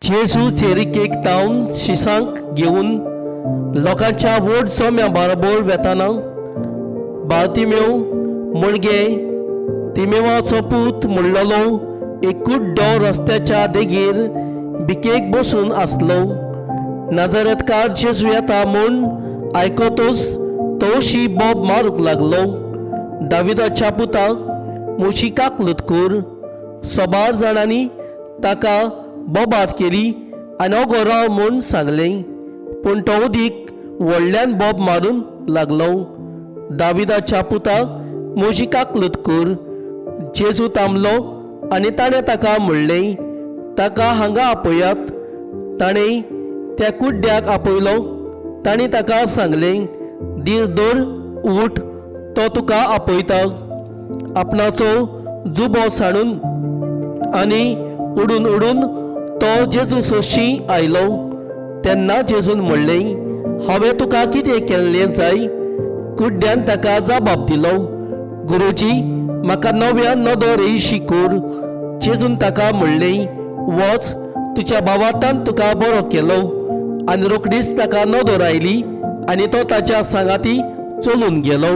जेजू चेरिकेक तावन शिसांक घेवन लोकांच्या व्हड सोम्या बरोबर वेताना बार्तिमेव मुणगे तिमेवाचो पूत म्हणलोलो एक कुड्डो रस्त्याच्या देगेर बिकेक बसून आसलो. नाजारेतकार जेजू येता म्हूण आयकतच तोशी बोब मारूंक लागलो. दाविदाच्या पुताक मुशिकाक लुतकूर 100 जाणांनी ताका बोबाद केली आनी हो राव म्हूण सांगलें. पूण तो उदीक व्हडल्यान बोब मारून लागलो. दाविदाच्या पुताक मुशिकाक लुतकूर जेजू थांबलो आनी ताणें ताका म्हणलें, ताका हांगा आपयात. ताणें त्या कुड्ड्याक आपयलो. तांणी ताका सांगलें, धीर दवर, उठ, तो तुका आपयता. आपणाचो जुबो साणून आनी उडून उडून तो जेजू सोशी आयलो. तेन्ना जेजून म्हणलें, हांवें तुका कितें केल्लें जाय? कुड्ड्यान ताका जबाब दिलो, गुरुजी, म्हाका नव्यान नदो रेशी कोर. जेजून ताका म्हणलें, वच, तुज्या भावाटान तुका बरो केलो. आनी रोखडीच ताका नदो आयली आनी तो ताच्या सांगाती चलून गेलो.